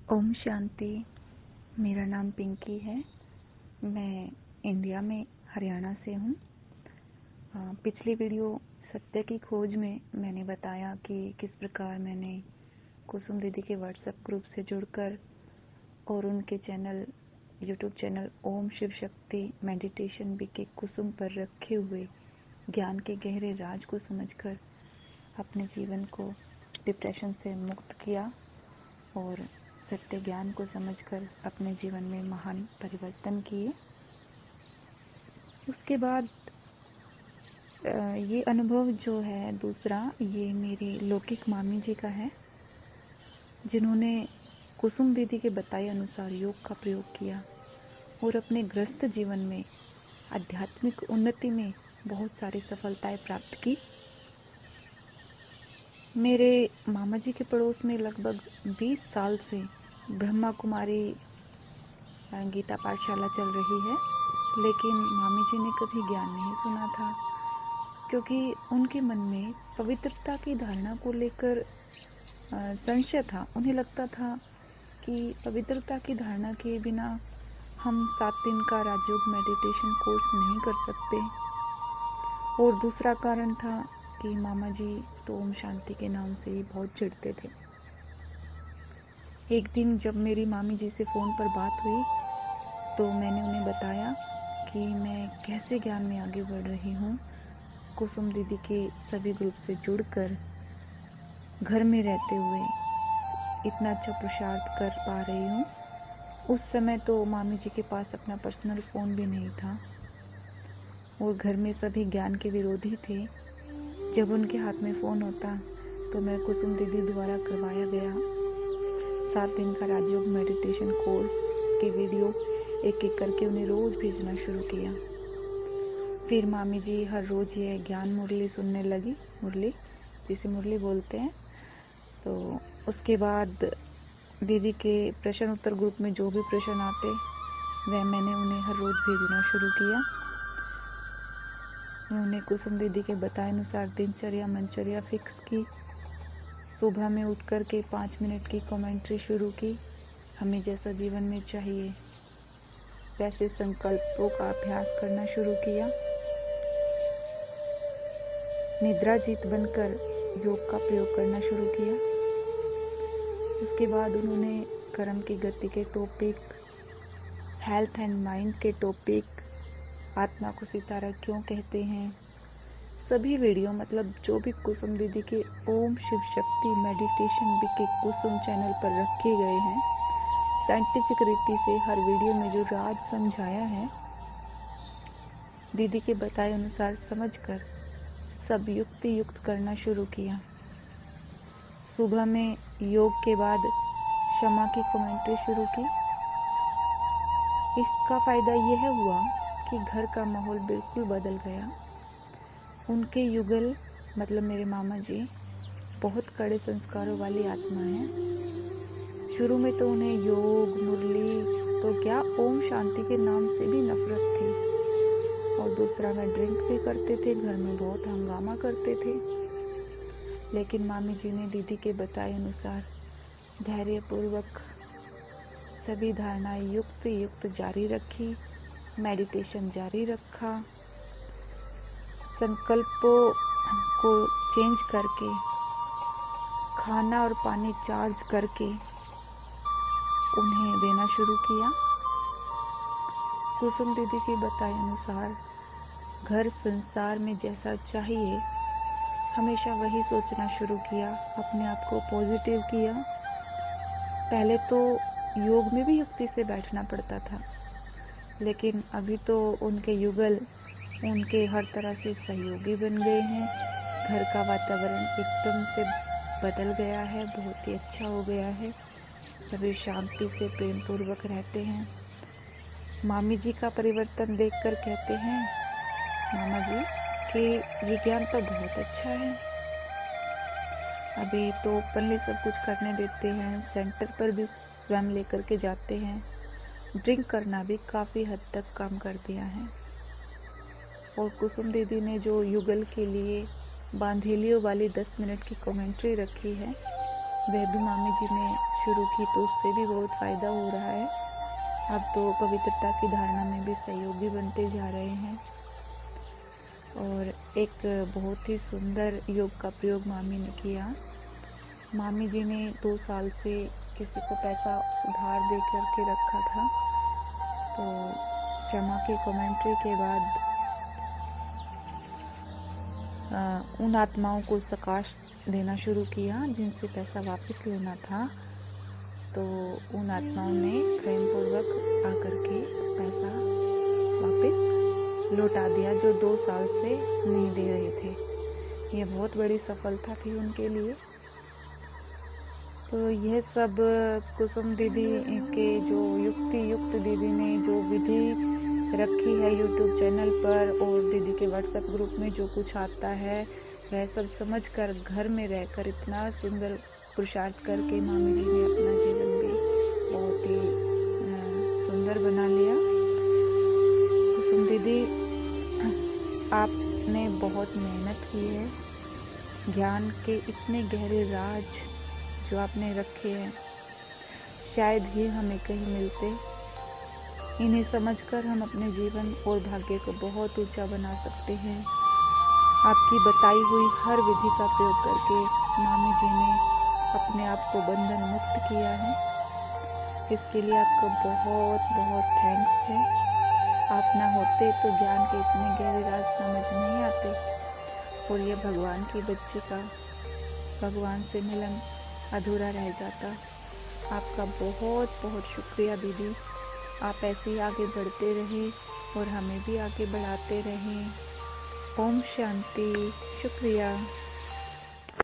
ओम शांति। मेरा नाम पिंकी है। मैं इंडिया में हरियाणा से हूँ। पिछली वीडियो सत्य की खोज में मैंने बताया कि किस प्रकार मैंने कुसुम दीदी के व्हाट्सएप ग्रुप से जुड़कर और उनके YouTube channel Om Shiv Shakti meditation BK कुसुम पर रखे हुए ज्ञान के गहरे राज को समझकर अपने जीवन को डिप्रेशन से मुक्त किया और सत्य ज्ञान को समझकर अपने जीवन में महान परिवर्तन किए। उसके बाद ये अनुभव जो है दूसरा, ये मेरी लौकिक मामी जी का है, जिन्होंने कुसुम दीदी के बताए अनुसार योग का प्रयोग किया और अपने ग्रस्त जीवन में आध्यात्मिक उन्नति में बहुत सारी सफलताएं प्राप्त की। मेरे मामा जी के पड़ोस में लगभग 20 साल से ब्रह्मा कुमारी गीता पाठशाला चल रही है, लेकिन मामी जी ने कभी ज्ञान नहीं सुना था, क्योंकि उनके मन में पवित्रता की धारणा को लेकर संशय था। उन्हें लगता था कि पवित्रता की धारणा के बिना हम 7 दिन का राजयोग मेडिटेशन कोर्स नहीं कर सकते। और दूसरा कारण था कि मामा जी तो ओम शांति के नाम से ही बहुत चिढ़ते थे। एक दिन जब मेरी मामी जी से फ़ोन पर बात हुई तो मैंने उन्हें बताया कि मैं कैसे ज्ञान में आगे बढ़ रही हूँ, कुसुम दीदी के सभी ग्रुप से जुड़कर घर में रहते हुए इतना अच्छा पुरुषार्थ कर पा रही हूँ। उस समय तो मामी जी के पास अपना पर्सनल फ़ोन भी नहीं था और घर में सभी ज्ञान के विरोधी थे। जब उनके हाथ में फ़ोन होता तो मैं कुसुम दीदी द्वारा करवाया गया 7 दिन का राजयोग मेडिटेशन कोर्स की वीडियो एक एक करके उन्हें रोज़ भेजना शुरू किया। फिर मामी जी हर रोज़ ये ज्ञान मुरली सुनने लगी, मुरली जिसे मुरली बोलते हैं। तो उसके बाद दीदी के प्रश्न उत्तर ग्रुप में जो भी प्रश्न आते वह मैंने उन्हें हर रोज़ भेजना शुरू किया। उन्होंने कुसुम दीदी के बताए अनुसार दिनचर्या मनचर्या फिक्स की। सुबह में उठ कर के 5 मिनट की कमेंट्री शुरू की। हमें जैसा जीवन में चाहिए वैसे संकल्पों का अभ्यास करना शुरू किया। निद्राजीत बनकर योग का प्रयोग करना शुरू किया। उसके बाद उन्होंने कर्म की गति के टॉपिक, हेल्थ एंड माइंड के टॉपिक, आत्मा को सितारा क्यों कहते हैं, सभी वीडियो मतलब जो भी कुसुम दीदी के ओम शिव शक्ति मेडिटेशन बीके कुसुम चैनल पर रखे गए हैं, साइंटिफिक रीति से हर वीडियो में जो राज समझाया है, दीदी के बताए अनुसार समझकर सब युक्त करना शुरू किया। सुबह में योग के बाद क्षमा की कमेंट्री शुरू की। इसका फायदा यह हुआ कि घर का माहौल बिल्कुल बदल गया। उनके युगल मतलब मेरे मामा जी बहुत कड़े संस्कारों वाली आत्मा है। शुरू में तो उन्हें योग, मुरली तो क्या ओम शांति के नाम से भी नफरत थी। और दूसरा में ड्रिंक भी करते थे, घर में बहुत हंगामा करते थे। लेकिन मामी जी ने दीदी के बताए अनुसार धैर्यपूर्वक सभी धारणाएं युक्त जारी रखी, मेडिटेशन जारी रखा, संकल्पों को चेंज करके खाना और पानी चार्ज करके उन्हें देना शुरू किया। कुसुम दीदी के बताए अनुसार घर संसार में जैसा चाहिए हमेशा वही सोचना शुरू किया, अपने आप को पॉजिटिव किया। पहले तो योग में भी युक्ति से बैठना पड़ता था, लेकिन अभी तो उनके युगल उनके हर तरह से सहयोगी बन गए हैं। घर का वातावरण एकदम से बदल गया है, बहुत ही अच्छा हो गया है। सभी शांति से प्रेम पूर्वक रहते हैं। मामी जी का परिवर्तन देखकर कहते हैं मामा जी कि ये ज्ञान तो बहुत अच्छा है। अभी तो ओपनली सब कुछ करने देते हैं, सेंटर पर भी स्वयं लेकर के जाते हैं। ड्रिंक करना भी काफ़ी हद तक कम कर दिया है। और कुसुम दीदी ने जो युगल के लिए बांधेलियों वाली 10 मिनट की कमेंट्री रखी है, वह भी मामी जी ने शुरू की तो उससे भी बहुत फ़ायदा हो रहा है। अब तो पवित्रता की धारणा में भी सहयोगी बनते जा रहे हैं। और एक बहुत ही सुंदर योग का प्रयोग मामी ने किया। मामी जी ने 2 साल से किसी को पैसा उधार दे करके रखा था, तो क्षमा की कमेंट्री के बाद उन आत्माओं को सकाश देना शुरू किया जिनसे पैसा वापस लेना था। तो उन आत्माओं ने प्रेम पूर्वक आकर के पैसा वापस लौटा दिया जो 2 साल से नहीं दे रहे थे। यह बहुत बड़ी सफलता थी उनके लिए। तो यह सब कुसुम दीदी के जो युक्त दीदी ने जो विधि रखी है यूट्यूब चैनल पर और दीदी के व्हाट्सएप ग्रुप में जो कुछ आता है वह सब समझकर घर में रहकर इतना सुंदर पुरुषार्थ करके मामी जी ने अपना जीवन भी बहुत ही सुंदर बना लिया। कुसुम दीदी, आपने बहुत मेहनत की है। ज्ञान के इतने गहरे राज जो आपने रखे हैं शायद ही हमें कहीं मिलते। इन्हें समझकर हम अपने जीवन और भाग्य को बहुत ऊंचा बना सकते हैं। आपकी बताई हुई हर विधि का प्रयोग करके मामी जी ने अपने आप को बंधन मुक्त किया है। इसके लिए आपका बहुत बहुत थैंक्स है। आप ना होते तो ज्ञान के इतने गहरे राज समझ नहीं आते और यह भगवान की बच्ची का भगवान से मिलन अधूरा रह जाता। आपका बहुत बहुत शुक्रिया दीदी। आप ऐसे ही आगे बढ़ते रहें और हमें भी आगे बढ़ाते रहें। ओम शांति। शुक्रिया।